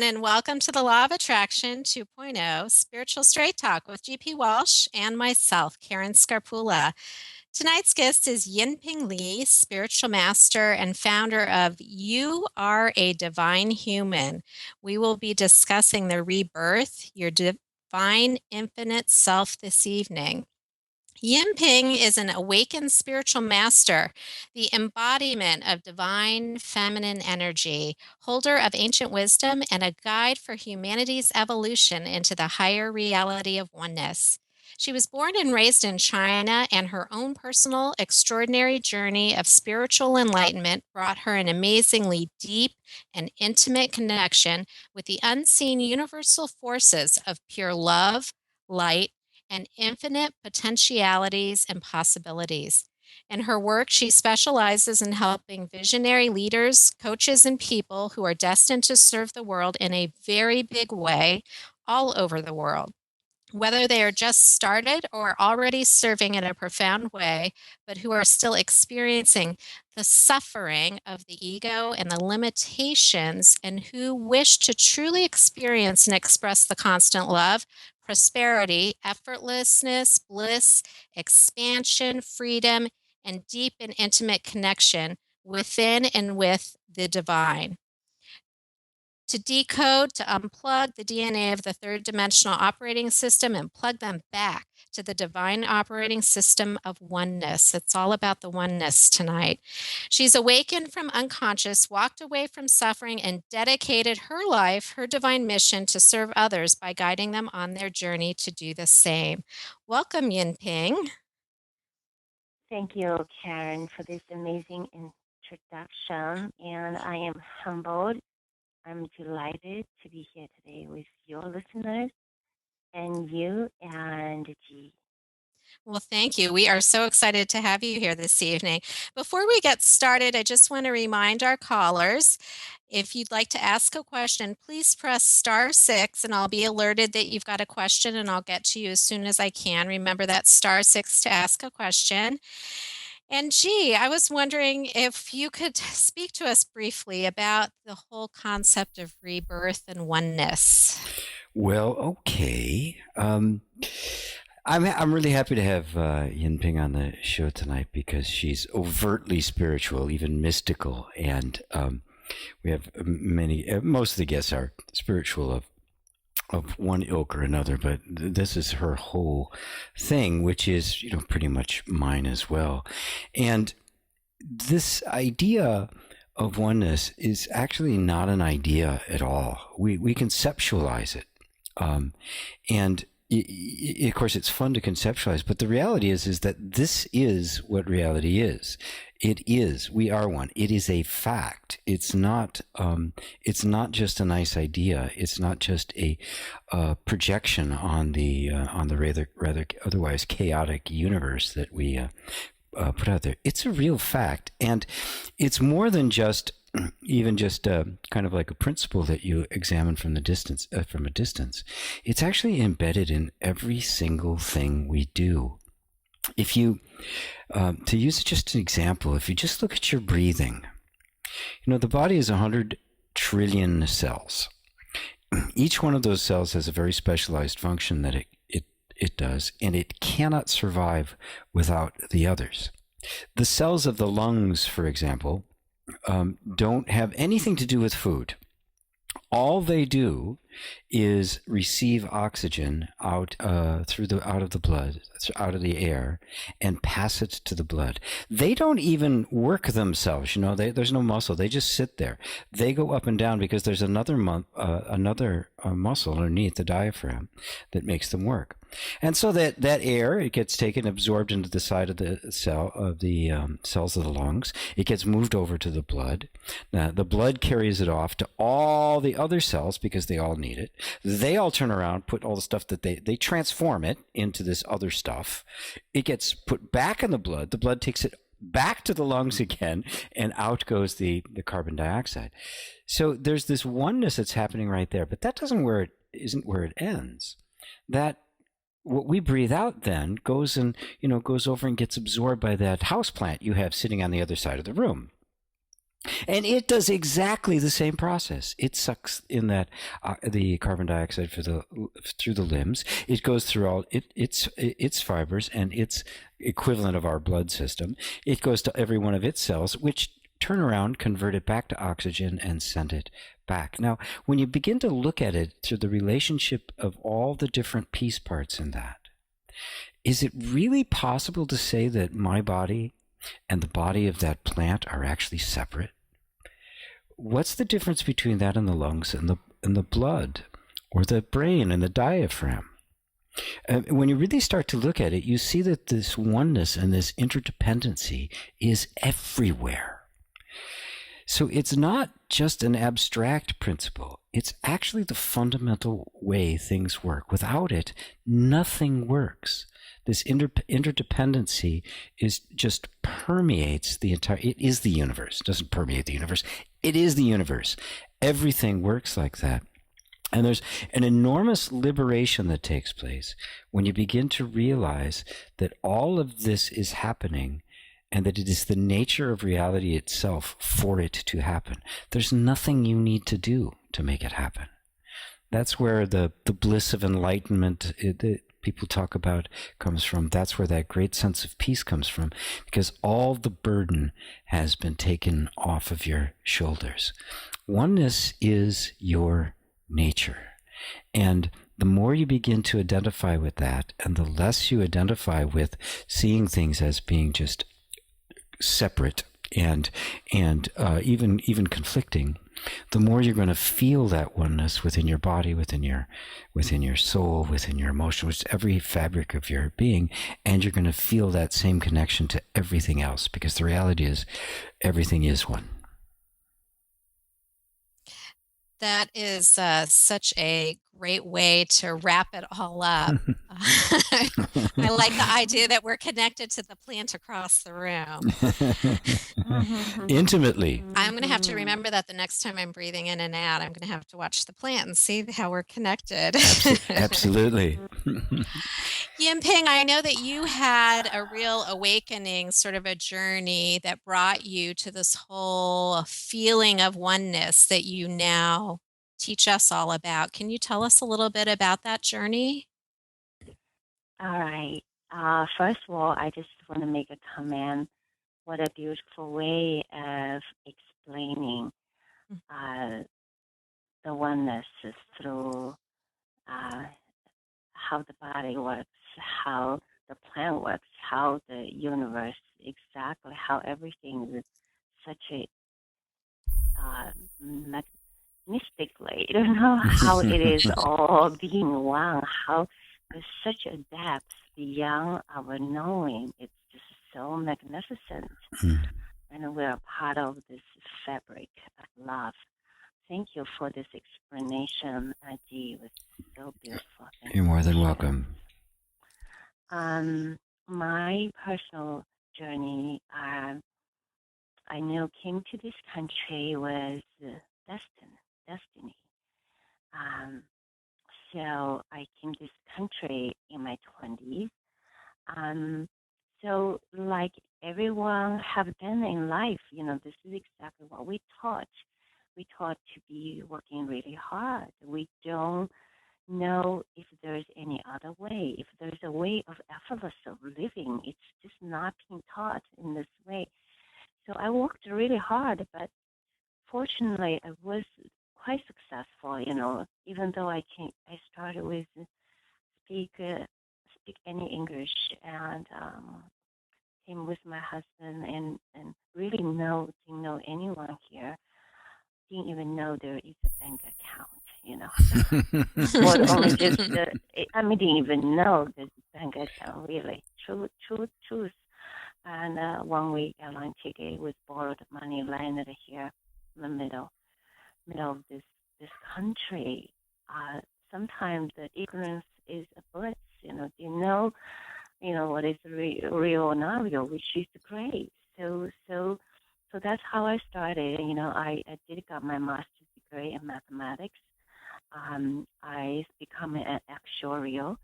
and welcome to the Law of Attraction 2.0 Spiritual Straight Talk with GP Walsh and myself, Karen Scarpula. Tonight's guest is YinPing Li, spiritual master and founder of You Are a Divine Human. We will be discussing the rebirth, your divine infinite self this evening. Yinping is an awakened spiritual master, the embodiment of divine feminine energy, holder of ancient wisdom, and a guide for humanity's evolution into the higher reality of oneness. She was born and raised in China, and her own personal, extraordinary journey of spiritual enlightenment brought her an amazingly deep and intimate connection with the unseen universal forces of pure love, light, and infinite potentialities and possibilities. In her work, she specializes in helping visionary leaders, coaches, and people who are destined to serve the world in a very big way all over the world. Whether they are just started or already serving in a profound way, but who are still experiencing the suffering of the ego and the limitations, and who wish to truly experience and express the constant love, prosperity, effortlessness, bliss, expansion, freedom, and deep and intimate connection within and with the divine. To decode, to unplug the DNA of the third dimensional operating system and plug them back to the divine operating system of oneness. It's all about the oneness tonight. She's awakened from unconscious, walked away from suffering, and dedicated her life, her divine mission to serve others by guiding them on their journey to do the same. Welcome, Yinping. Thank you, Karen, for this amazing introduction. And I am humbled. I'm delighted to be here today with your listeners and you and G. Well, thank you. We are so excited to have you here this evening. Before we get started, I just want to remind our callers, if you'd like to ask a question, please press *6 and I'll be alerted that you've got a question and I'll get to you as soon as I can. Remember that *6 to ask a question. And G, I was wondering if you could speak to us briefly about the whole concept of rebirth and oneness. Well, okay. I'm really happy to have YinPing on the show tonight because she's overtly spiritual, even mystical, and we have most of the guests are spiritual of one ilk or another, but this is her whole thing, which is pretty much mine as well. And this idea of oneness is actually not an idea at all. We conceptualize it, and of course, it's fun to conceptualize, but the reality is that this is what reality is. It is. We are one. It is a fact. It's not. It's not just a nice idea. It's not just a projection on the rather otherwise chaotic universe that we put out there. It's a real fact, and it's more than just kind of like a principle that you examine from a distance. It's actually embedded in every single thing we do. If you, to use just an example, if you just look at your breathing, the body is 100 trillion cells. Each one of those cells has a very specialized function that it does, and it cannot survive without the others. The cells of the lungs, for example, don't have anything to do with food. All they do is receive oxygen out of the blood, out of the air, and pass it to the blood. They don't even work themselves. There's no muscle. They just sit there. They go up and down because there's another muscle underneath the diaphragm that makes them work. And so that air, it gets taken, absorbed into the side of the cell of the cells of the lungs. It gets moved over to the blood. Now, the blood carries it off to all the other cells because they all need it. They all turn around, put all the stuff that they transform it into this other stuff. It gets put back in the blood. The blood takes it back to the lungs again, and out goes the carbon dioxide. So there's this oneness that's happening right there, but that isn't where it ends. That what we breathe out then goes over and gets absorbed by that house plant you have sitting on the other side of the room. And it does exactly the same process. It sucks in that the carbon dioxide through the limbs. It goes through all its fibers and its equivalent of our blood system. It goes to every one of its cells, which turn around, convert it back to oxygen, and send it back. Now, when you begin to look at it through the relationship of all the different piece parts in that, is it really possible to say that my body and the body of that plant are actually separate? What's the difference between that and the lungs and the blood, or the brain and the diaphragm? When you really start to look at it, you see that this oneness and this interdependency is everywhere. So it's not just an abstract principle. It's actually the fundamental way things work. Without it, nothing works. This interdependency is just permeates the entire, it is the universe. It doesn't permeate the universe. It is the universe. Everything works like that. And there's an enormous liberation that takes place when you begin to realize that all of this is happening and that it is the nature of reality itself for it to happen. There's nothing you need to do to make it happen. That's where the bliss of enlightenment that people talk about comes from. That's where that great sense of peace comes from, because all the burden has been taken off of your shoulders. Oneness is your nature. And the more you begin to identify with that, and the less you identify with seeing things as being just separate and even conflicting, the more you're going to feel that oneness within your body, within your soul, within your emotion, which is every fabric of your being, and you're going to feel that same connection to everything else, because the reality is everything is one. That is such a great way to wrap it all up. I like the idea that we're connected to the plant across the room. Intimately. I'm going to have to remember that the next time I'm breathing in and out. I'm going to have to watch the plant and see how we're connected. Absolutely. YinPing, I know that you had a real awakening, sort of a journey that brought you to this whole feeling of oneness that you now teach us all about. Can you tell us a little bit about that journey? All right. First of all, I just want to make a comment. What a beautiful way of explaining the oneness through how the body works, how the plant works, how the universe, exactly how everything is such a mystically, you know, how it is all being one, how there's such a depth beyond our knowing. It's just so magnificent. And we're part of this fabric of love. Thank you for this explanation, Ji. It was so beautiful. You're more than welcome. My personal journey, I knew came to this country was destiny. So I came to this country in my 20s. So like everyone have done in life, you know, this is exactly what we taught. We taught to be working really hard. We don't know if there's any other way. If there's a way of effortless of living, it's just not being taught in this way. So I worked really hard, but fortunately I was quite successful, you know, even though I started with speak any English and came with my husband and really didn't know anyone here. Didn't even know there is a bank account, you know. Or only just I didn't even know there's a bank account, really. Truth. And 1 week airline ticket with borrowed money landed here in the middle of this country. Sometimes the ignorance is a bliss, you know. You know what is real or not real, which is great. So that's how I started. You know, I did got my master's degree in mathematics. I become an actuarial,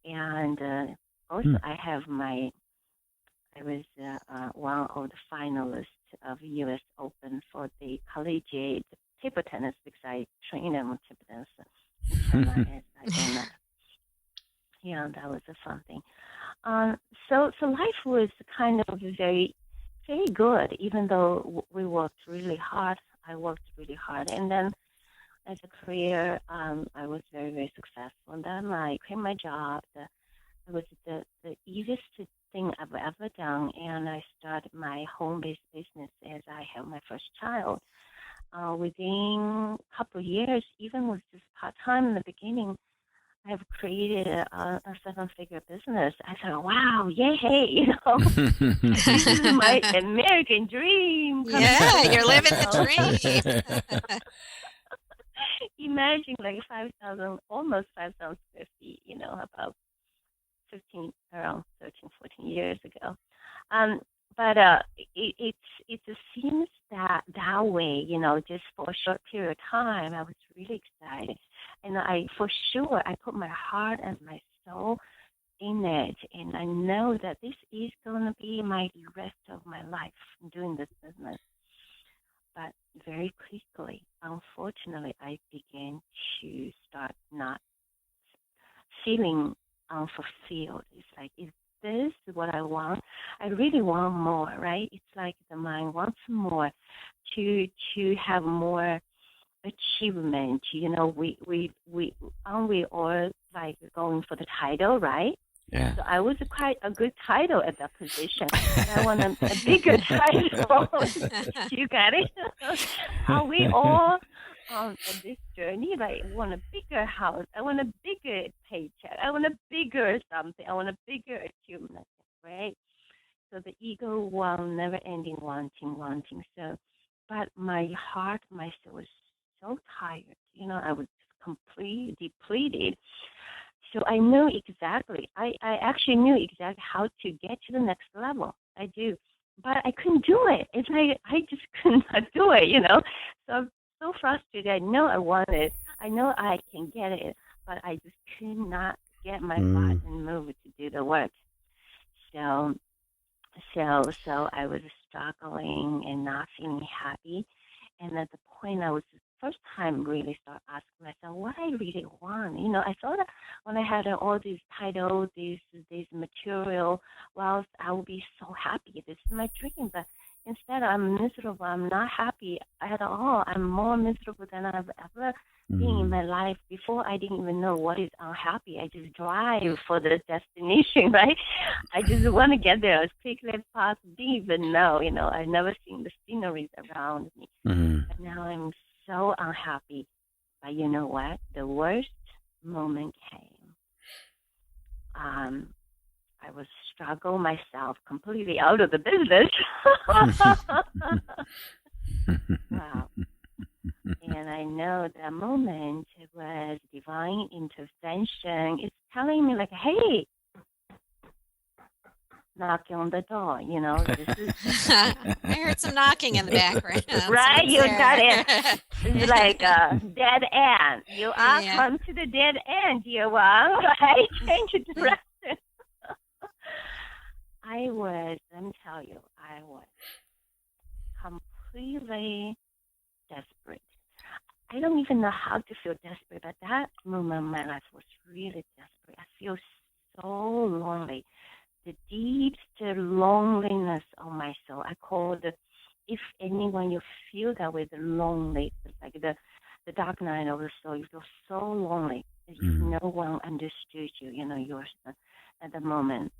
and also I I was one of the finalists of U.S. Open for the collegiate table tennis because I train them on table tennis in China as I own that. Yeah, that was a fun thing. So life was kind of very, very good, even though we worked really hard. I worked really hard, and then as a career, I was very, very successful. And then I quit my job. It was the easiest thing I've ever done, and I started my home-based business as I had my first child. Within a couple of years, even with just part-time in the beginning, I've created a seven-figure business. I thought, wow, yay, this is my American dream. Yeah, you're living the dream. Imagine like 5,000, almost 5,000 square feet, about around 13, 14 years ago. But it just seems that way, just for a short period of time, I was really excited. And for sure, I put my heart and my soul in it. And I know that this is going to be the rest of my life doing this business. But very quickly, unfortunately, I began to start not feeling unfulfilled. It's like, is this what I want? I really want more, right? It's like the mind wants more to have more achievement. We aren't we all like going for the title, right? Yeah. So I was quite a good title at that position. I want a bigger title. You got it? Are we all on this journey? Like, I want a bigger house. I want a bigger paycheck. I want a bigger something. I want a bigger achievement, right? So the ego will never ending wanting. So, but my heart, my soul was so tired. I was completely depleted. So I knew exactly. I actually knew exactly how to get to the next level. I do, but I couldn't do it. It's like I just could not do it. So I'm so frustrated. I know I want it. I know I can get it, but I just could not get my butt and move to do the work. So I was struggling and not feeling happy. And at the point I was first time really start asking myself what I really want. I thought that when I had all these titles, these material wealth, I would be so happy. This is my dream. But instead I'm miserable. I'm not happy at all. I'm more miserable than I've ever been in my life. Before I didn't even know what is unhappy. I just drive for the destination, right? I just want to get there as quickly as possible. Didn't even know, I've never seen the sceneries around me. But now I'm so unhappy. But you know what? The worst moment came. I was struggling myself completely out of the business. Wow. And I know that moment was divine intervention. It's telling me like, hey, knocking on the door, this is... I heard some knocking in the background. Right, you got it. It's like a dead end. You are come to the dead end, dear one. Right? Change direction. Let me tell you, I was completely desperate. I don't even know how to feel desperate, but that moment in my life was really desperate. I feel so lonely. The deepest loneliness of my soul. I call it, if anyone you feel that way, the lonely, it's like the dark night of the soul. You feel so lonely as if no one understood you. You're at the moment,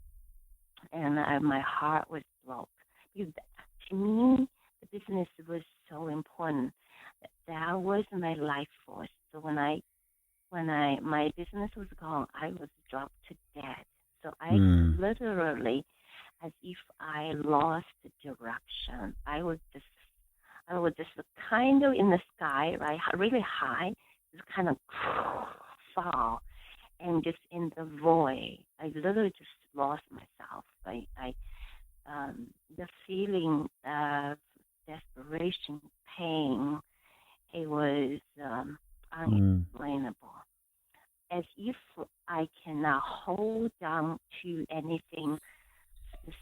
and my heart was broke because to me the business was so important. That was my life force. So when my business was gone, I was dropped to dead. So I literally, as if I lost direction. I was just kind of in the sky, right, really high, just kind of fall, and just in the void. I literally just lost myself. The feeling of desperation, pain, it was unexplainable. As if I cannot hold on to anything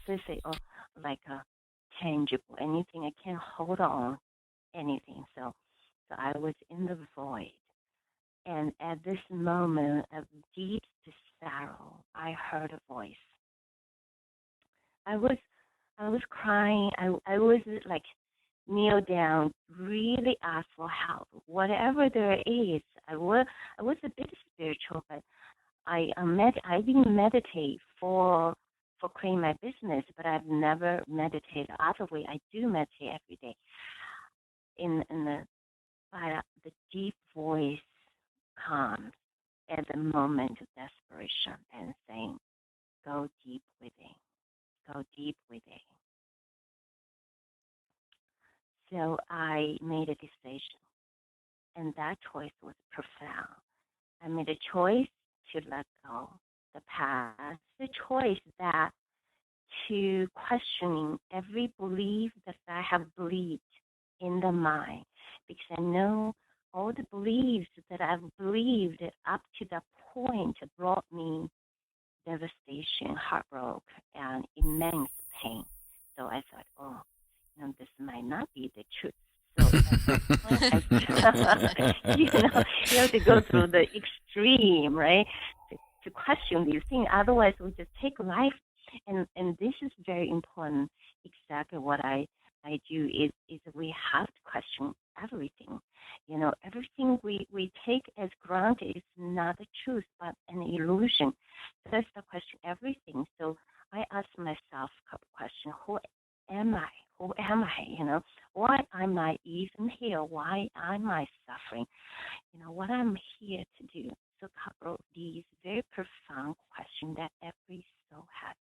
specific or like a tangible, anything. I can't hold on anything. So I was in the void. And at this moment of deep sorrow, I heard a voice. I was I was crying. I was like kneel down, really ask for help. Whatever there is, I was a bit spiritual, but I didn't meditate for creating my business, but I've never meditated other way. I do meditate every day. In the but the deep voice comes at the moment of desperation and saying, "Go deep within, go deep within." So I made a decision, and that choice was profound. I made a choice to let go the past, the choice that to questioning every belief that I have believed in the mind, because I know all the beliefs that I've believed up to that point brought me devastation, heartbreak, and immense pain. So I thought, oh, this might not be the truth. So you have to go through the extreme, right? To question these things. Otherwise, we just take life. And this is very important. Exactly what I do is we have to question everything. Everything we take as granted is not the truth, but an illusion. So that's the question everything. So I ask myself a couple questions. Who am I? Who am I? Why am I even here? Why am I suffering? What I'm here to do. So a couple of these very profound questions that every soul has.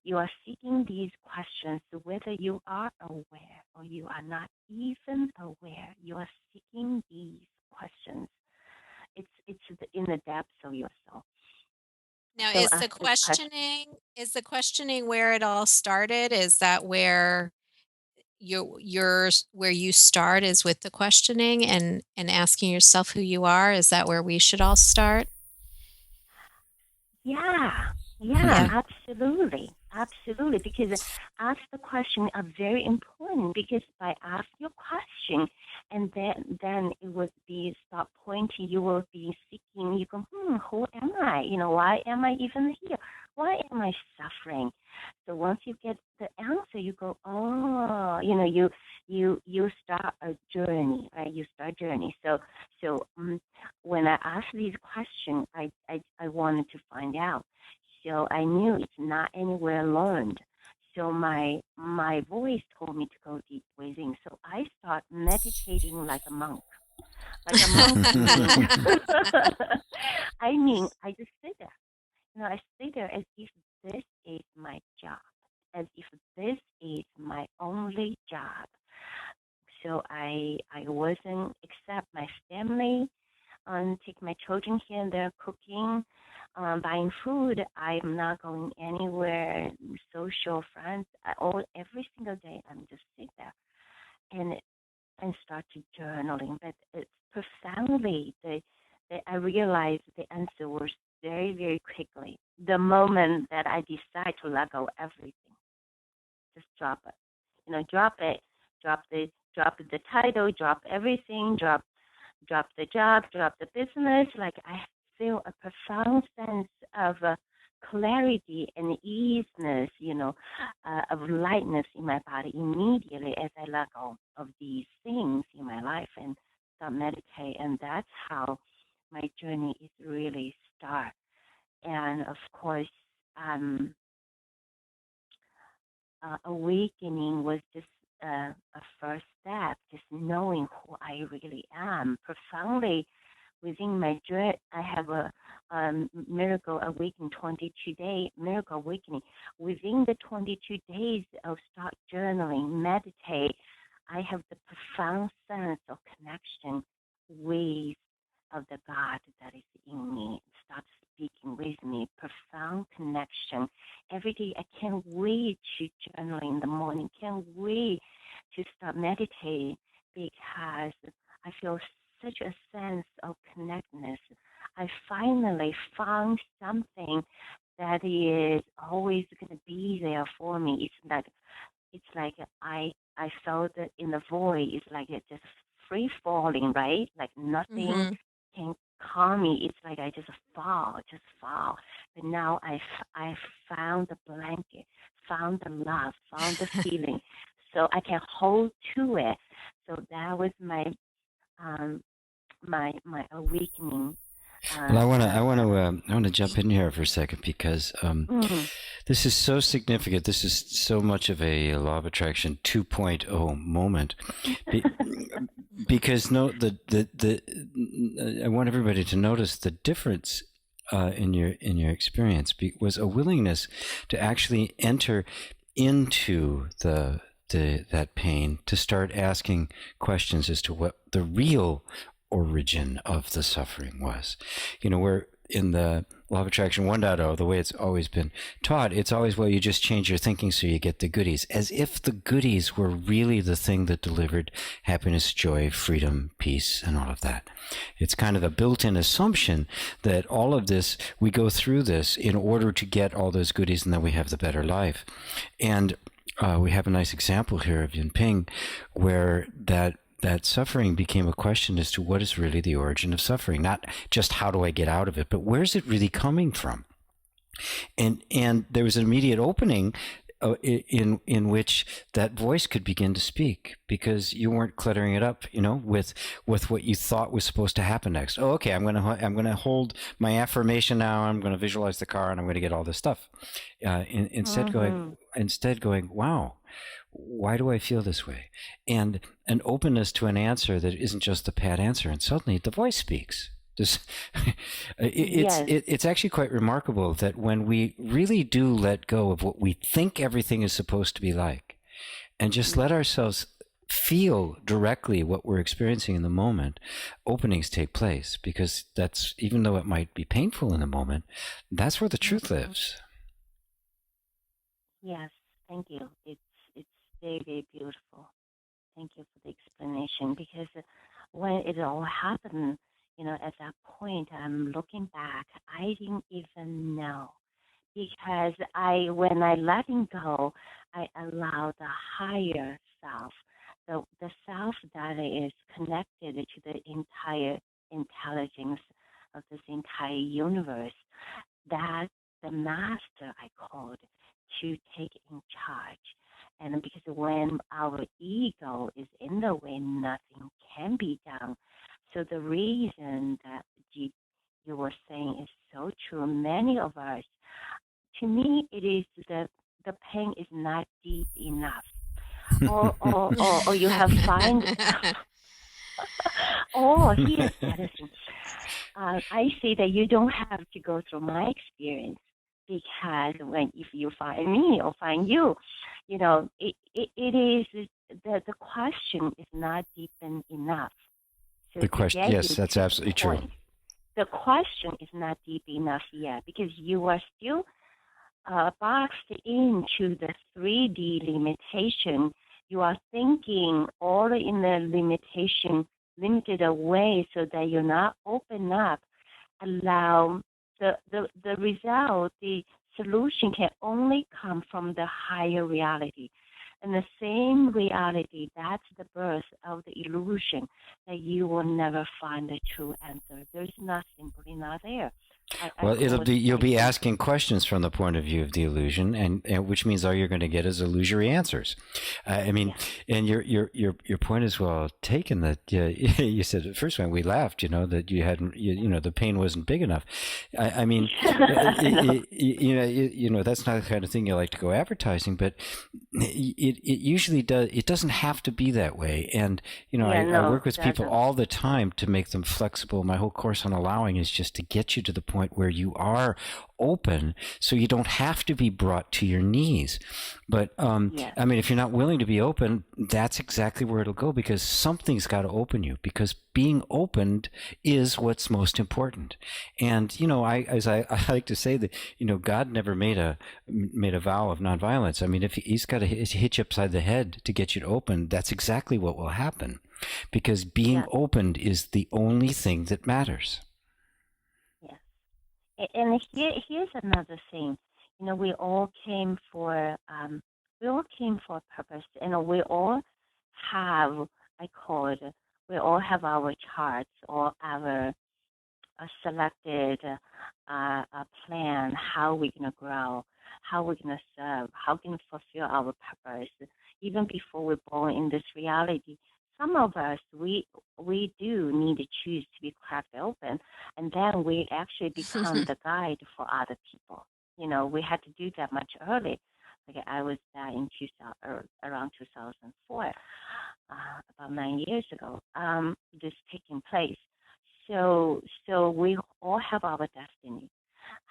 You are seeking these questions whether you are aware or you are not even aware. You are seeking these questions. It's in the depths of your soul. Now, So is the questioning where it all started? Is that where where you start is with the questioning and asking yourself who you are? Is that where we should all start? Yeah, Yeah. absolutely. Absolutely. Because ask the question are very important because by asking your question and then it would be stop pointing, you will be seeking, you go, who am I? Why am I even here? Why am I suffering? So once you get the answer, you go, oh, you start a journey, right? You start a journey. So when I asked these questions, I wanted to find out. So I knew it's not anywhere learned. So my voice told me to go deep within. So I start meditating like a monk. Like a monk meaning, I just sit there. I sit there as if this is my job, as if this is my only job. So I wasn't accept my family, take my children here and there cooking, buying food. I'm not going anywhere, social friends. Every single day I'm just sit there and start to journaling. But it's profoundly that I realized the answer was very, very quickly. The moment that I decide to let go of everything, just drop it. Drop it, drop the title, drop everything, drop the job, drop the business. Like I feel a profound sense of clarity and easiness, of lightness in my body immediately as I let go of these things in my life and start meditate. And that's how my journey is really start. And of course, awakening was just a first step, just knowing who I really am profoundly within my journey. I have a miracle awakening 22 day miracle awakening. Within the 22 days of start journaling, meditate, I have the profound sense of connection with of the God that is in me. Start speaking with me, profound connection. Every day I can't wait to journal in the morning, can't wait to start meditating because I feel such a sense of connectedness. I finally found something that is always going to be there for me. It's like I felt it in the void. It's like it's just free falling, right? Like nothing Mm-hmm. can calm me. It's like I just fall. But now I found the blanket, found the love, found the feeling, so I can hold to it. So that was um my awakening. Well, Uh, I want to jump in here for a second because mm, this is so significant. This is so much of a law of attraction 2.0 moment. Be, because no, I want everybody to notice the difference in your experience was a willingness to actually enter into that pain, to start asking questions as to what the real origin of the suffering was. We're in the law of attraction 1.0, the way it's always been taught, it's always, well, you just change your thinking so you get the goodies, as if the goodies were really the thing that delivered happiness, joy, freedom, peace, and all of that. It's kind of a built-in assumption that all of this, we go through this in order to get all those goodies, and then we have the better life. And we have a nice example here of YinPing, where that suffering became a question as to what is really the origin of suffering, not just how do I get out of it, but where's it really coming from? And there was an immediate opening in which that voice could begin to speak, because you weren't cluttering it up, with what you thought was supposed to happen next. Oh, okay, I'm gonna hold my affirmation now. I'm gonna visualize the car, and I'm gonna get all this stuff. Instead, going, wow, why do I feel this way? And an openness to an answer that isn't just the pat answer. And suddenly the voice speaks. yes. It's actually quite remarkable that when we really do let go of what we think everything is supposed to be like, and just let ourselves feel directly what we're experiencing in the moment, openings take place, because that's, even though it might be painful in the moment, that's where the truth lives. Yes, thank you. It's very, very beautiful. Thank you for the explanation, because when it all happened, at that point, I'm looking back, I didn't even know, because when I letting go, I allow the higher self, the self that is connected to the entire intelligence of this entire universe, that the master I called to take in charge. And because when our ego is in the way, nothing can be done. So the reason that you were saying is so true. Many of us, to me, it is that the pain is not deep enough, or you have find. Oh, here's the other thing. I say that you don't have to go through my experience, because if you find me or find you, it is the question is not deep enough. So The to question, get yes, you that's to absolutely the true. point, the question is not deep enough yet, because you are still boxed into the 3D limitation. You are thinking all in the limited way, so that you're not open up, allow the result, the solution can only come from the higher reality. And the same reality, that's the birth of the illusion, that you will never find the true answer. There's not, simply not there. Well, you'll be asking questions from the point of view of the illusion, and which means all you're going to get is illusory answers. I mean, yeah. And your point is well taken. That you said at first when we laughed, that you hadn't, the pain wasn't big enough. I mean, that's not the kind of thing you like to go advertising, but it usually does. It doesn't have to be that way. And I work with people all the time to make them flexible. My whole course on allowing is just to get you to the point where you are open, so you don't have to be brought to your knees. But I mean, if you're not willing to be open, that's exactly where it'll go, because something's got to open you, because being opened is what's most important. And I like to say that God never made a vow of nonviolence. I mean, if he's got to hit you upside the head to get you to open, that's exactly what will happen, because being opened is the only thing that matters. And here's another thing. We all came for a purpose, and we all have, I call it, we all have our charts or our selected plan, how we're going to grow, how we're going to serve, how we're going to fulfill our purpose. Even before we're born in this reality, some of us, we do need to choose to be cracked open, and then we actually become the guide for other people. We had to do that much early. Like I was there in 2000, around 2004, about 9 years ago. This taking place. So we all have our destiny,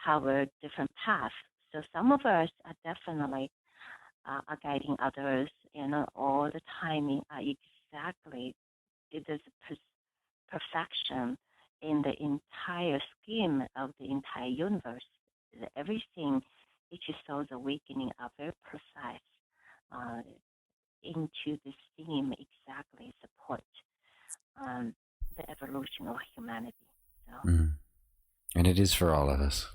our different paths. So some of us are definitely are guiding others, all the timing are exactly, it is perfection in the entire scheme of the entire universe. Everything, each soul's awakening are very precise uh, into this theme exactly support um, the evolution of humanity. So. Mm. And it is for all of us.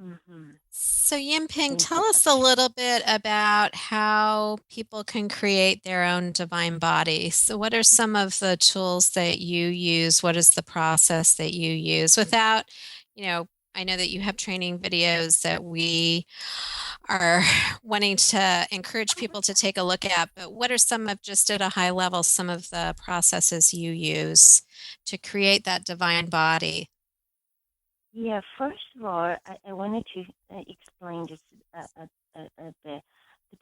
Mm-hmm. So, Yinping, tell us a Imperfection. little bit about how people can create their own divine body. So, what are some of the tools that you use? What is the process that you use without, I know that you have training videos that we are wanting to encourage people to take a look at, but what are some of, just at a high level, some of the processes you use to create that divine body? Yeah, first of all, I wanted to explain just the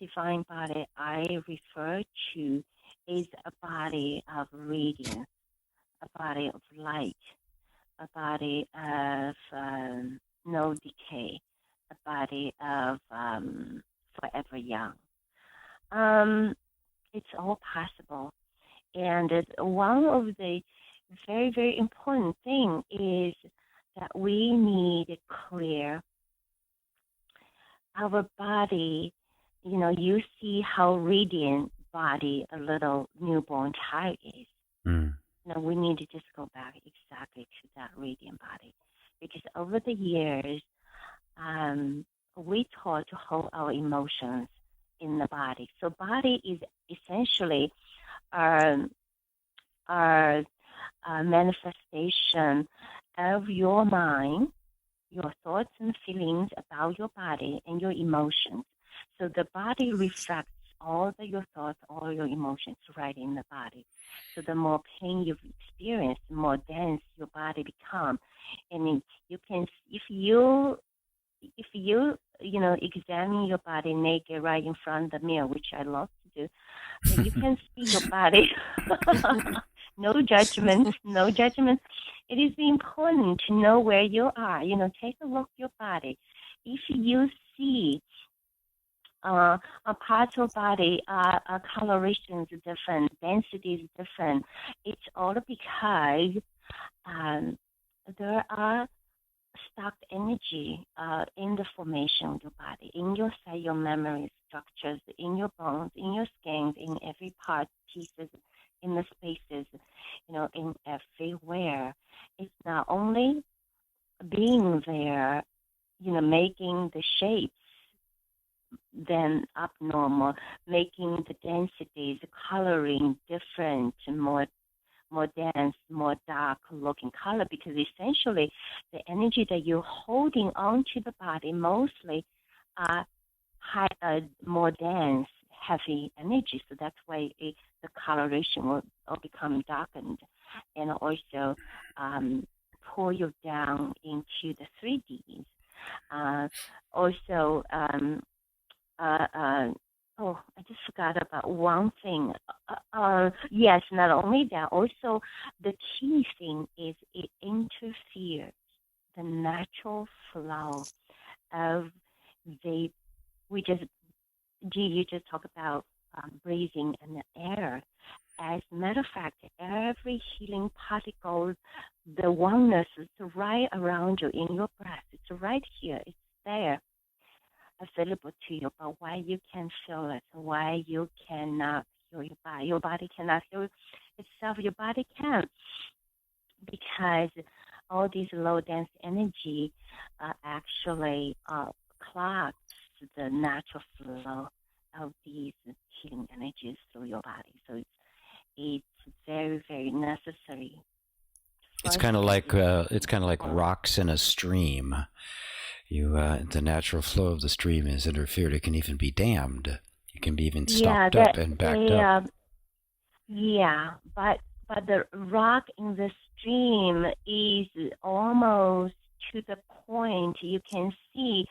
divine body I refer to is a body of radiance, a body of light, a body of no decay, a body of forever young. It's all possible. And one of the very, very important thing is that we need clear our body. You see how radiant body a little newborn child is. Mm. We need to just go back exactly to that radiant body, because over the years, we taught to hold our emotions in the body. So body is essentially our manifestation of your mind, your thoughts and feelings about your body and your emotions. So the body reflects all your thoughts, all your emotions right in the body. So the more pain you've experienced, the more dense your body becomes. And you can, if you examine your body naked right in front of the mirror, which I love to do, then you can see your body. No judgment, no judgment. It is important to know where you are. Take a look at your body. If you see a part of body, coloration is different, density is different, it's all because there are stocked energy in the formation of your body, in your cell, your memory structures, in your bones, in your skin, in every part, pieces, in the spaces, in everywhere. It's not only being there, making the shapes then abnormal, making the densities, the coloring different, more dense, more dark looking color, because essentially the energy that you're holding onto the body mostly are more dense, heavy energy. So that's why the coloration will become darkened and also pull you down into the 3Ds. Also, I just forgot about one thing. Yes, not only that, also the key thing is it interferes the natural flow of the. You just talk about breathing and the air. As a matter of fact, every healing particle, the oneness is right around you in your breath. It's right here. It's there, available to you, but why you can feel it, why you cannot feel your body. Your body cannot heal itself, your body can, because all these low dense energy actually clogs the natural flow of these healing energies through your body. So it's very, very necessary. It's kind of like rocks in a stream. The natural flow of the stream is interfered. It can even be dammed. It can be even stopped up and backed up. Yeah, but the rock in the stream is almost to the point you can see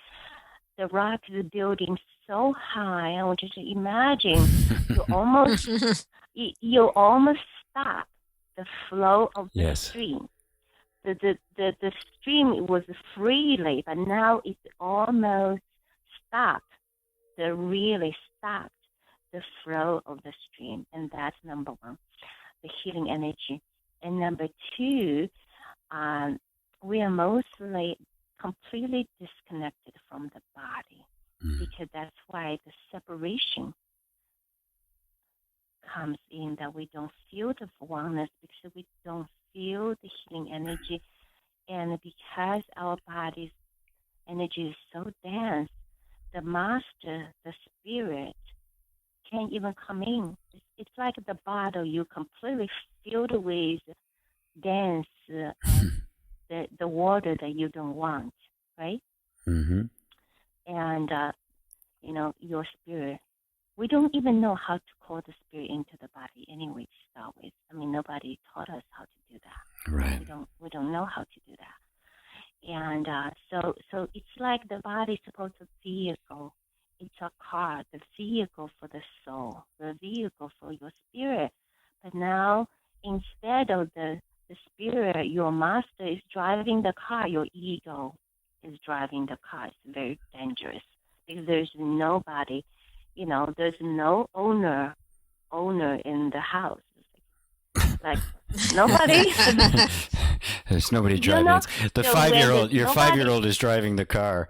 the rock is building so high. I want you to imagine you almost stop the flow of the stream. The stream was freely, but now it's almost stopped. Really stopped the flow of the stream, and that's number one, the healing energy. And number two, we are mostly completely disconnected from the body, because that's why the separation comes in, that we don't feel the oneness, because we don't feel the healing energy, and because our body's energy is so dense, the master, the spirit, can't even come in. It's like the bottle you completely filled with dense the water that you don't want, right? Mm-hmm. And your spirit. We don't even know how to call the spirit into the body anyway to start with. I mean, nobody taught us how to do that. Right. We don't know how to do that. And so it's like the body is supposed to be a vehicle. It's a car, the vehicle for the soul, the vehicle for your spirit. But now, instead of the spirit, your master is driving the car. Your ego is driving the car. It's very dangerous because there's nobody, there's no owner in the house. Like nobody. There's nobody driving. The 5-year-old. Your 5-year-old is driving the car.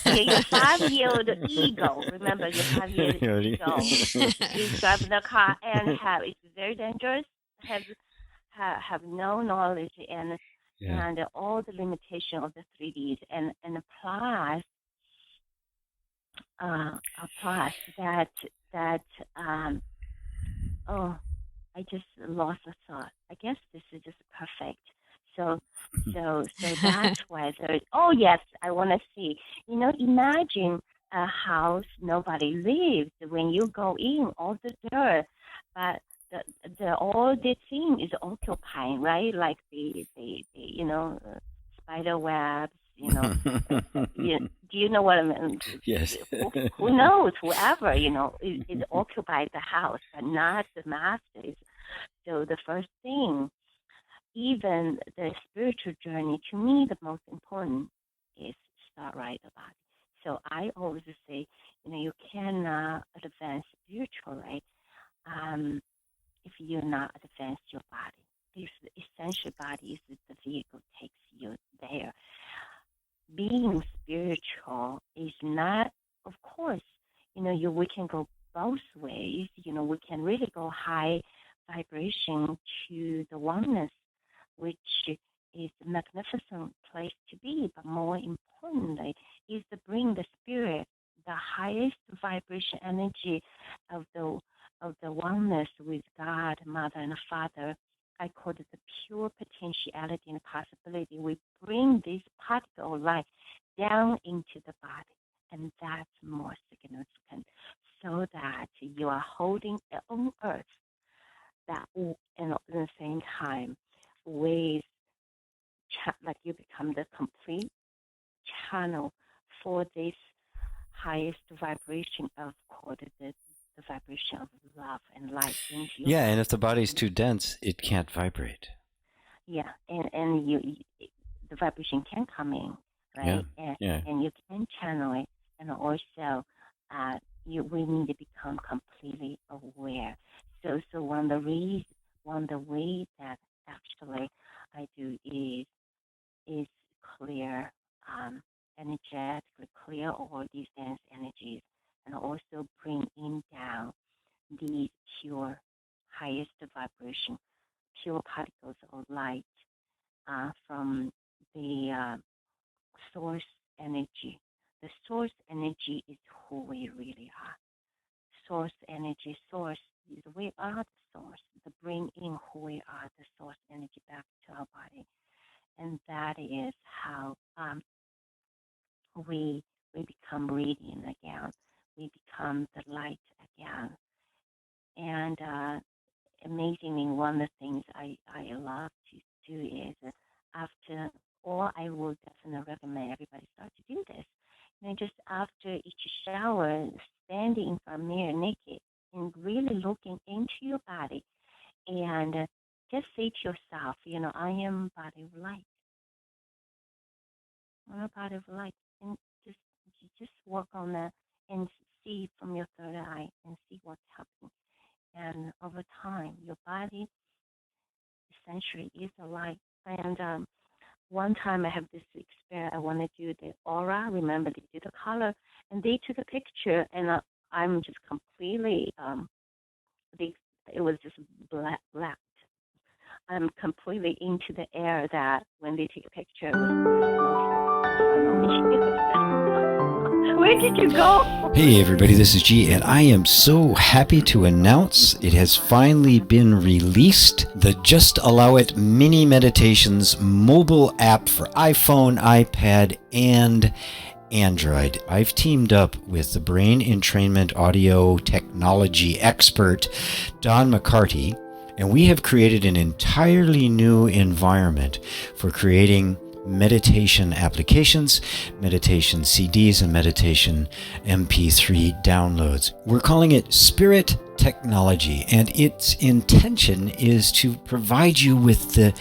Your 5-year-old ego. Remember, your 5-year-old ego is driving the car, and it's very dangerous. Have no knowledge and all the limitation of the 3Ds, and plus that I just lost a thought. I guess this is just perfect. So that's why there's. Oh yes, I want to see. Imagine a house nobody lives. When you go in, all the dirt, but all the thing is occupying, right? Like the spider webs. Do you know what I mean? Yes. Who knows? Whoever is occupied the house, but not the masters. So the first thing, even the spiritual journey, to me, the most important is start right the body. So I always say, you cannot advance spiritually if you're not advance your body. This essential body is the vehicle takes you there. Being spiritual is not, of course, we can go both ways. We can really go high vibration to the oneness, which is a magnificent place to be. But more importantly, is to bring the spirit, the highest vibration energy of the oneness with God, Mother, and Father. I call it the pure potentiality and possibility. We bring this particle of light down into the body, and that's more significant, so that you are holding on earth that, and at the same time, with like you become the complete channel for this highest vibration of called the vibration of love and light into your and if the body's too dense, it can't vibrate. Yeah, and the vibration can come in, right? And you can channel it, and also we need to become completely aware. So one of the ways that actually I do is clear, energetically clear all these dense energies, and also bring in down these pure, highest vibration, pure particles of light from the source energy. The source energy is who we really are. Source energy, source is we are the source. The bring in who we are, the source energy back to our body, and that is how we become radiant again. We become the light again. And amazingly, one of the things I love to do is after, or I will definitely recommend everybody start to do this. Just after each shower, standing in front of the mirror naked and really looking into your body and just say to yourself, I am body of light. I'm a body of light. And just work on that and see from your third eye and see what's happening. And over time, your body essentially is a light. And one time I have this experience. I want to do the aura. Remember, they do the color, and they took a picture, and I'm just completely. It was just black. I'm completely into the air. That when they take a picture, it was where did you go? Hey everybody, this is G, and I am so happy to announce it has finally been released. The Just Allow It Mini Meditations mobile app for iPhone, iPad, and Android. I've teamed up with the brain entrainment audio technology expert, Don McCarty, and we have created an entirely new environment for creating meditation applications, meditation CDs, and meditation MP3 downloads. We're calling it Spirit Technology, and its intention is to provide you with the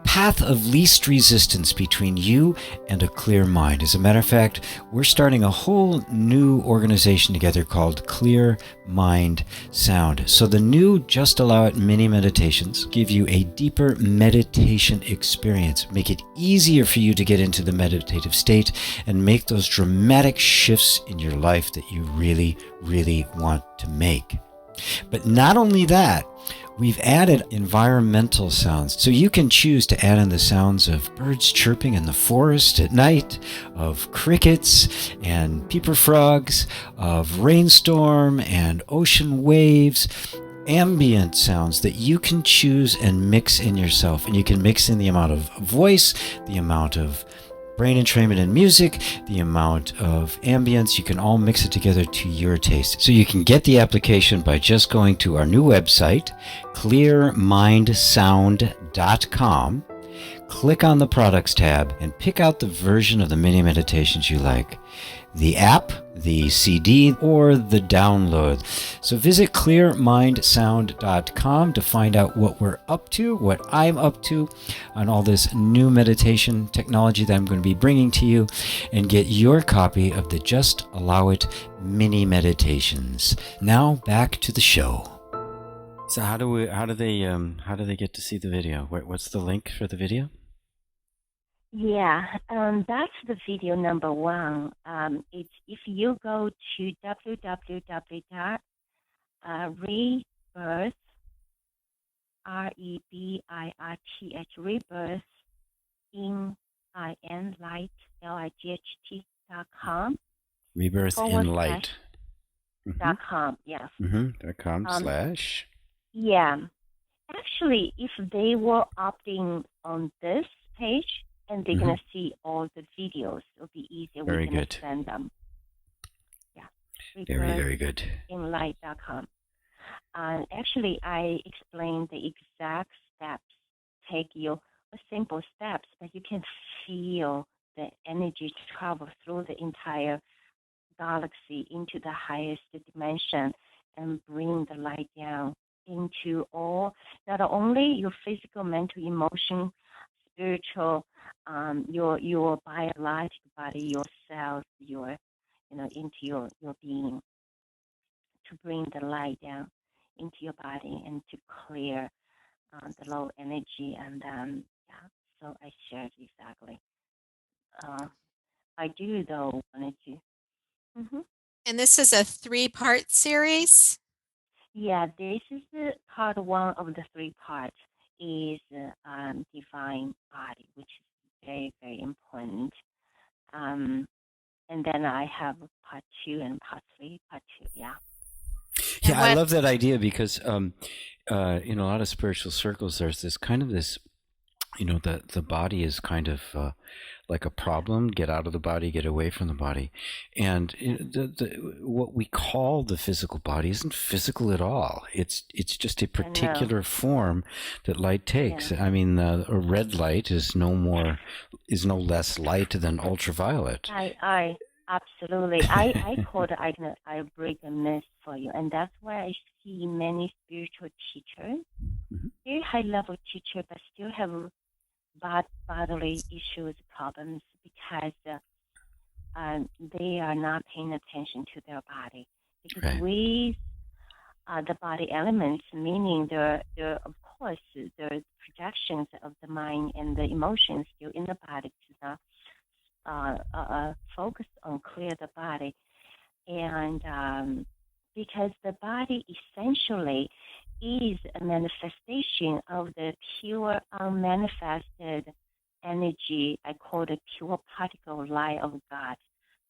path of least resistance between you and a clear mind. As a matter of fact, we're starting a whole new organization together called Clear Mind Sound. So the new Just Allow It mini meditations give you a deeper meditation experience, make it easier for you to get into the meditative state and make those dramatic shifts in your life that you really, really want to make. But not only that, we've added environmental sounds. So you can choose to add in the sounds of birds chirping in the forest at night, of crickets and peeper frogs, of rainstorm and ocean waves, ambient sounds that you can choose and mix in yourself. And you can mix in the amount of voice, the amount of brain entrainment and music, the amount of ambience. You can all mix it together to your taste. So you can get the application by just going to our new website, clearmindsound.com, click on the products tab, and pick out the version of the mini meditations you like. The app, the CD, or the download. So visit clearmindsound.com to find out what we're up to, what I'm up to on all this new meditation technology that I'm going to be bringing to you, and get your copy of the Just Allow It mini meditations. Now back to the show. So how do they get to see the video? What's the link for the video? Yeah, that's the video number one. It's if you go to www.rebirth, REBIRTH, rebirth, in light, LIGHT.com. Rebirth in Light. .com, yes. .com / Yeah. Actually, if they were opting on this page, and they're going to see all the videos, it'll be easier. Very we can good. Send them. Yeah. Very, very good. Inlight.com. Actually, I explained the exact steps. Take you simple steps, but you can feel the energy travel through the entire galaxy into the highest dimension and bring the light down into all, not only your physical, mental, emotion, spiritual, your biological body, your cells, your, into your being, to bring the light down into your body and to clear the low energy. And so I shared exactly. I do though wanted to. And this is a 3-part series? Yeah, this is the part one of the 3 parts is divine body, which is very, very important. And then I have part 2 and part 3. Part 2, yeah. Yeah, I love that idea because in a lot of spiritual circles, there's this kind of this, the body is kind of like a problem. Get out of the body, get away from the body, and what we call the physical body isn't physical at all. It's just a particular form that light takes. Yeah. I mean, a red light is no less light than ultraviolet. I absolutely. I break a myth for you, and that's why I see many spiritual teachers, very high level teachers, but still have bodily issues, problems, because they are not paying attention to their body. Because with the body elements, meaning they're of course the projections of the mind and the emotions still in the body to focus on clear the body, and because the body essentially is a manifestation of the pure unmanifested energy. I call it pure particle light of God,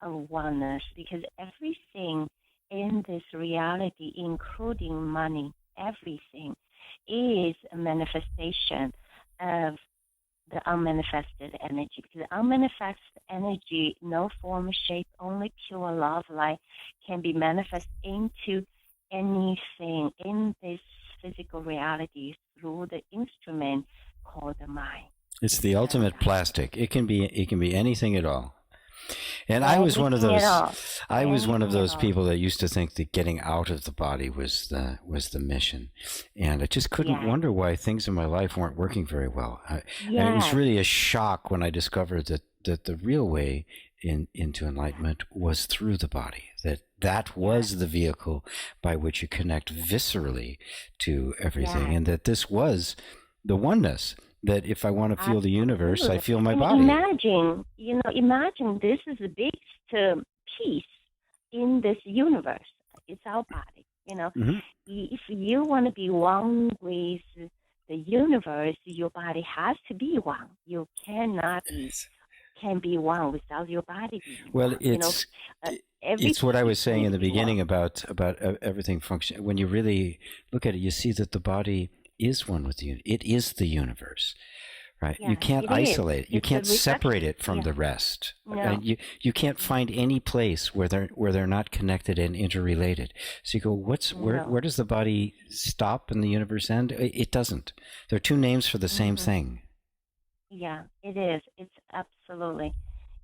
of oneness, because everything in this reality, including money, everything is a manifestation of the unmanifested energy. Because unmanifested energy, no form, shape, only pure love light can be manifest into anything in this physical reality through the instrument called the mind. It's the ultimate plastic. It can be anything at all. And I was one of those people that used to think that getting out of the body was the mission, and I just couldn't wonder why things in my life weren't working very well. And it was really a shock when I discovered that the real way into enlightenment was through the body. That was the vehicle by which you connect viscerally to everything, and that this was the oneness. That if I want to feel the universe, I feel my body. Imagine this is the biggest piece in this universe. It's our body. If you want to be one with the universe, your body has to be one. You cannot can be one without your body being one. It's what I was saying in the beginning about everything function. When you really look at it, you see that the body is one with the it is the universe, right? You can't isolate it. You can't separate it from the rest. No. You can't find any place where they're not connected and interrelated. So you go, where does the body stop and the universe end? It doesn't. There are two names for the same thing. Yeah, it is. It's absolutely,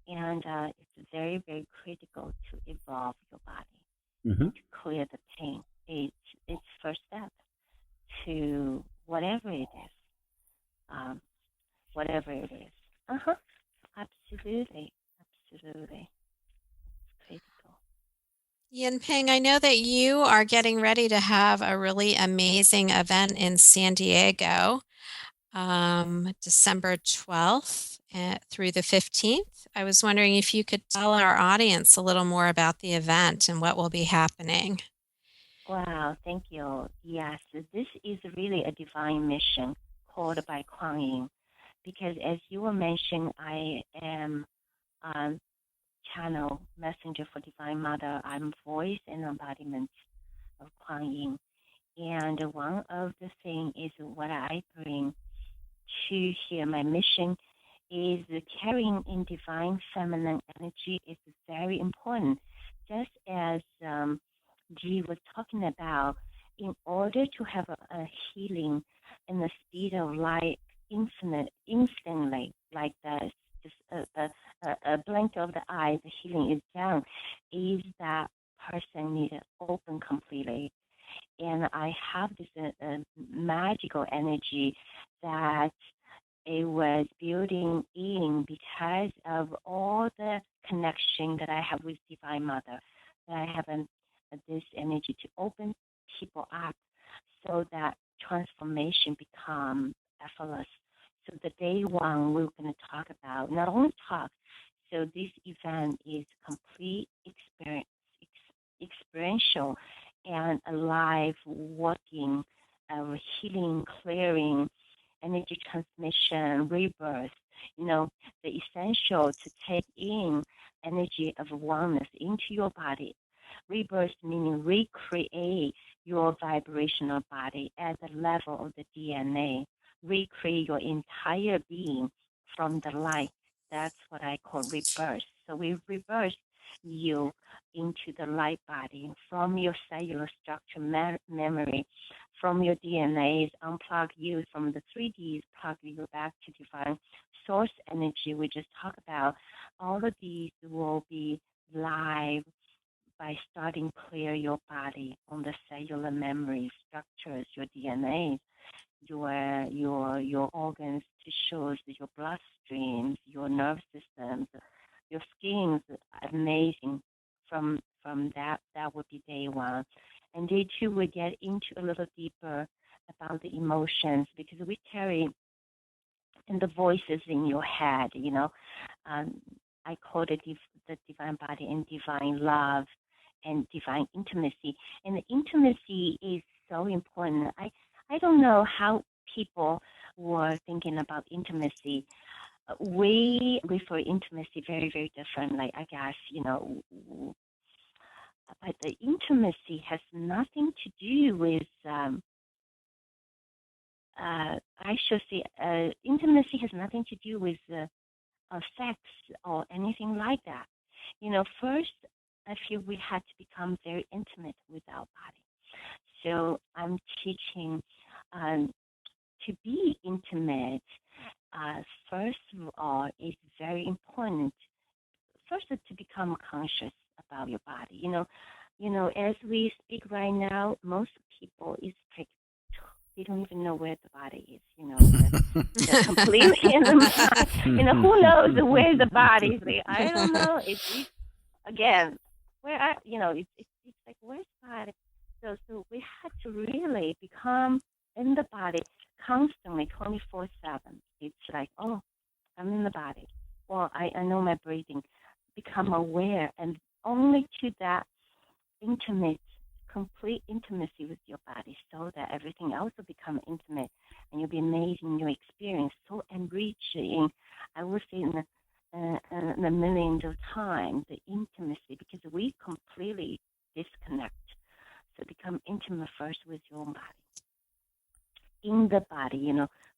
and it's very, very critical to evolve your body to clear the pain. It's first step to whatever it is, whatever it is. Absolutely. It's critical. YinPing, I know that you are getting ready to have a really amazing event in San Diego, December 12th through the 15th. I was wondering if you could tell our audience a little more about the event and what will be happening. Wow, thank you. Yes, this is really a divine mission called by Kuan Yin, because as you were mentioning, I am channel messenger for Divine Mother. I'm voice and embodiment of Kuan Yin, and one of the things is what I bring to here. My mission is carrying in divine feminine energy is very important, just as G was talking about. In order to have a healing in the speed of light instantly, like this, just a blink of the eye, the healing is done, is that person needed open completely. And I have this magical energy that it was building in because of all the connection that I have with Divine Mother, that I have this energy to open people up so that transformation becomes effortless. So the day one we're going to talk about, not only talk, so this event is complete experiential and alive, working, healing, clearing, energy transmission, rebirth. The essential to take in energy of oneness into your body. Rebirth meaning recreate your vibrational body at the level of the DNA. Recreate your entire being from the light. That's what I call rebirth. So we reverse you into the light body from your cellular structure memory, from your DNAs, unplug you from the 3Ds, plug you back to divine source energy. We just talked about all of these will be live by starting clear your body on the cellular memory structures, your DNA, your organs, tissues, your bloodstreams, your nerve systems, your skin's amazing. From that would be day one, and day two we get into a little deeper about the emotions because we carry and the voices in your head. I call it the divine body and divine love and divine intimacy. And the intimacy is so important. I don't know how people were thinking about intimacy. We refer intimacy very, very differently, I guess, but the intimacy has nothing to do with, I should say, intimacy has nothing to do with sex or anything like that. First, I feel we had to become very intimate with our body. So I'm teaching to be intimate. First of all, it's very important. First, to become conscious about your body. As we speak right now, most people is like they don't even know where the body is. They're completely in the mind. Who knows where the body is? Like, I don't know. It's again, where it's like where's the body? So we had to really become in the body constantly, 24/7. It's like, oh, I'm in the body. Well, I know my breathing. Become aware, and only to that intimate, complete intimacy with your body, so that everything else will become intimate, and you'll be amazed in your experience, so enriching. I would say in the millions of times, the intimacy, because we completely disconnect. So become intimate first with your own body. In the body,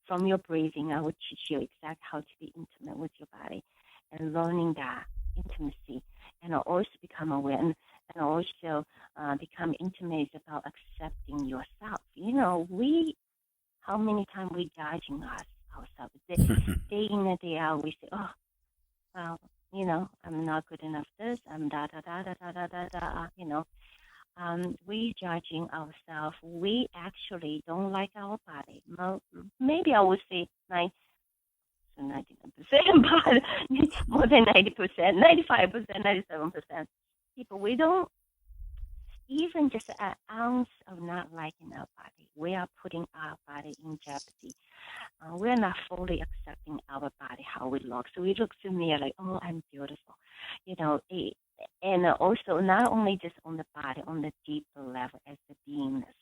from your breathing, I would teach you exactly how to be intimate with your body and learning that intimacy, and also become aware and also become intimate about accepting yourself. How many times we judging ourselves. Day in and day out, we say, oh, well, I'm not good enough this, I'm da da da da da da da da, we judging ourselves. We actually don't like our body. Maybe I would say 99%, but more than 90%, 95%, 97% people, we don't even just an ounce of not liking our body. We are putting our body in jeopardy. We're not fully accepting our body, how we look. So we look to me like, oh, I'm beautiful. And also not only just on the body, on the deeper level as the beingness.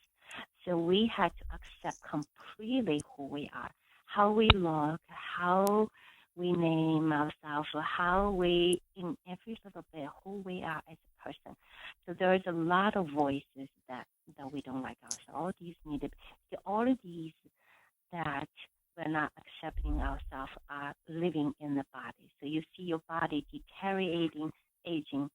So we had to accept completely who we are, how we look, how we name ourselves, or how we, in every little bit, who we are as a person. So there's a lot of voices that we don't like ourselves. All these all of these that we're not accepting ourselves are living in the body. So you see your body deteriorating, aging.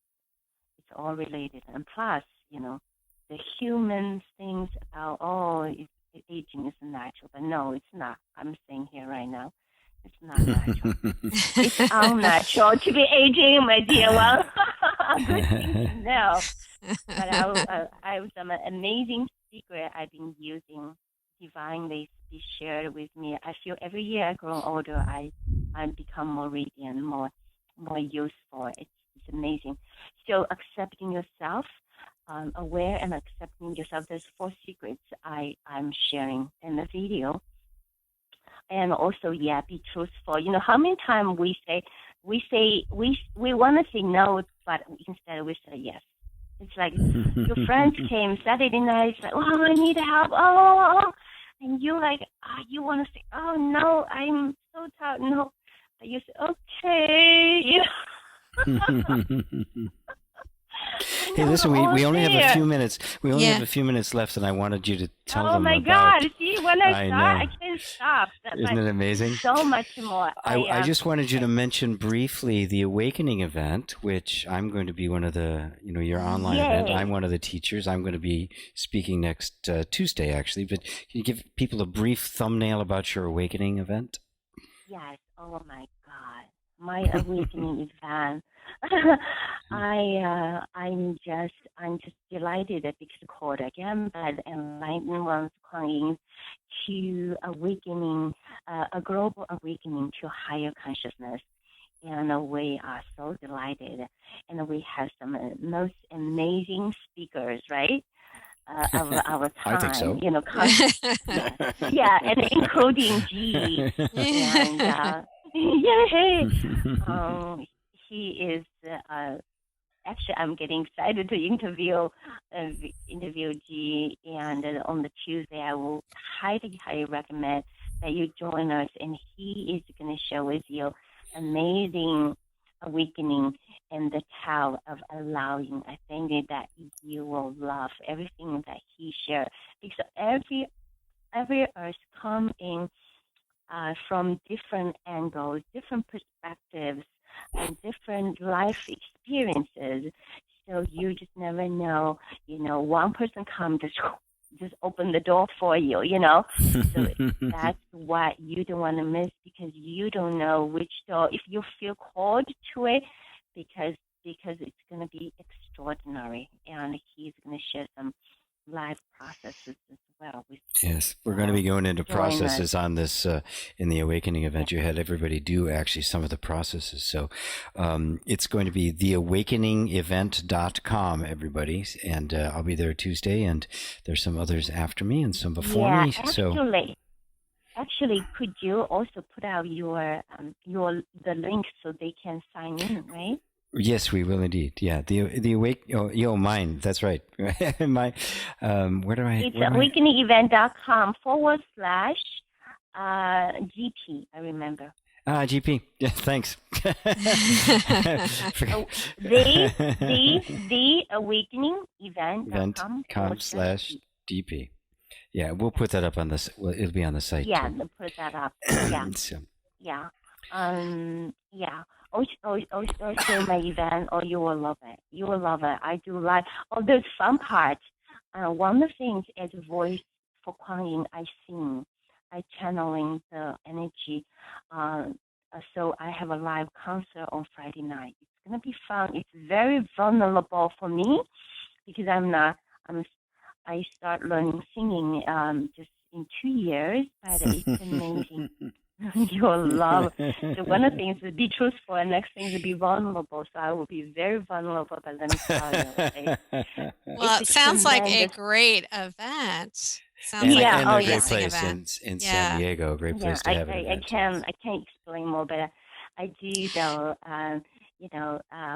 It's all related. And plus, the human things about, aging is natural. But no, it's not. I'm saying here right now, it's not natural. It's unnatural to be aging, my dear one. Good thing to know. But I was an amazing secret I've been using divinely be shared with me. I feel every year I grow older, I become more radiant, more useful. It's amazing. So accepting yourself, aware and accepting yourself. There's 4 secrets I'm sharing in the video. And also, be truthful. How many times we want to say no, but instead we say yes. It's like your friends came Saturday night, like, oh, I need help. Oh. And you like, you want to say, oh, no, I'm so tired. No. I used to, okay, Hey, listen, we only have a few minutes. We only have Yeah. a few minutes left, and I wanted you to tell Oh them my about. God! See, when I I start, know. I can't stop. Isn't it amazing? So much more. I just wanted you to mention briefly the Awakening event, which I'm going to be one of the, your online event. I'm one of the teachers. I'm going to be speaking next Tuesday, actually. But can you give people a brief thumbnail about your Awakening event? Yes. Oh my God. My Awakening event. I'm just delighted that it's called again, but Enlightened Ones calling to awakening, a global awakening to higher consciousness. And we are so delighted. And we have some most amazing speakers, right? Of our time. I think so. Yeah, and including G. And yay! He is actually, I'm getting excited to interview G. And on the Tuesday, I will highly recommend that you join us. And he is going to share with you amazing awakening and the power of allowing. I think that you will love everything that he shared, because every earth come in from different angles, different perspectives, and different life experiences. So you just never know. One person come just open the door for you. So that's what you don't want to miss, because you don't know which door. If you feel called to it, because it's going to be extraordinary, and he's going to share some live processes as well. Yes, we're going to be going into processes on this in the Awakening event. You had everybody do actually some of the processes. So it's going to be theawakeningevent.com, everybody. And I'll be there Tuesday, and there's some others after me and some before me. Actually, could you also put out the link so they can sign in, right? Yes, we will indeed. Yeah, the mine. That's right. My where do I? It's awakeningevent.com /GP. I remember. GP. Yeah, thanks. the awakeningevent.com /GP. Yeah, we'll put that up on this. Well, it'll be on the site. Yeah, too. Put that up. Yeah. Yeah. Yeah. Also my event, you will love it. You will love it. I do like there's fun part. One of the things as a voice for Kuan Yin, I sing, I channeling the energy. So I have a live concert on Friday night. It's gonna be fun. It's very vulnerable for me, because I start learning singing just in 2 years, but it's amazing. You'll love. So one of the things is be truthful, and next thing is be vulnerable. So I will be very vulnerable, but let me tell you. Well, it sounds like a great event. Sounds like a great place in San Diego. Great place to have it. I can't explain more, but I do though.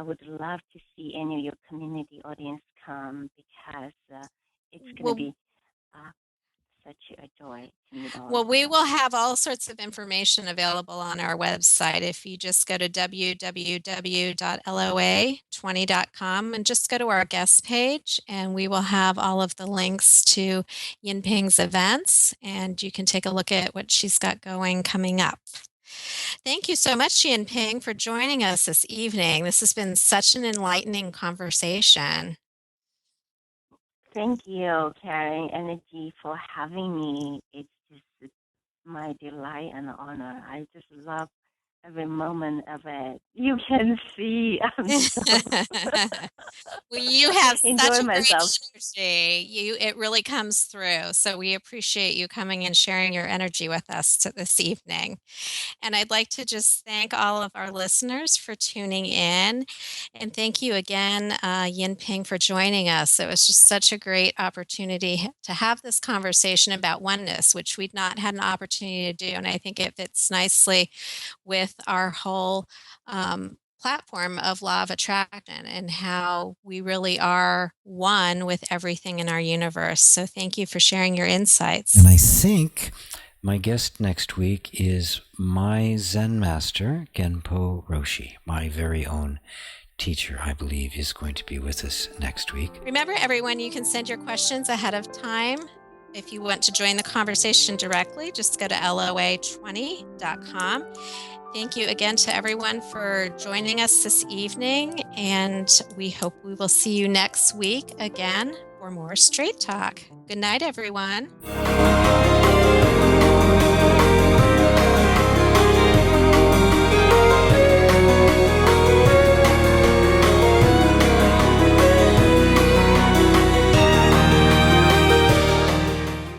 Would love to see any of your community audience come, because it's going to be such a joy to meet all. Well, we will have all sorts of information available on our website. If you just go to www.loa20.com and just go to our guest page, and we will have all of the links to YinPing's events, and you can take a look at what she's got coming up. Thank you so much, YinPing, for joining us this evening. This has been such an enlightening conversation. Thank you, Karen and G, for having me. It's just my delight and honor. I just love every moment of it. You can see. Well, you have such a great energy. It really comes through. So we appreciate you coming and sharing your energy with us this evening. And I'd like to just thank all of our listeners for tuning in. And thank you again, YinPing, for joining us. It was just such a great opportunity to have this conversation about oneness, which we'd not had an opportunity to do. And I think it fits nicely with our whole platform of law of attraction and how we really are one with everything in our universe. So thank you for sharing your insights. And I think My guest next week is my Zen master, Genpo Roshi, my very own teacher, I believe, is going to be with us next week. Remember, everyone, you can send your questions ahead of time. If you want to join the conversation directly, just go to loa20.com. Thank you again to everyone for joining us this evening, and we hope we will see you next week again for more Straight Talk. Good night, everyone.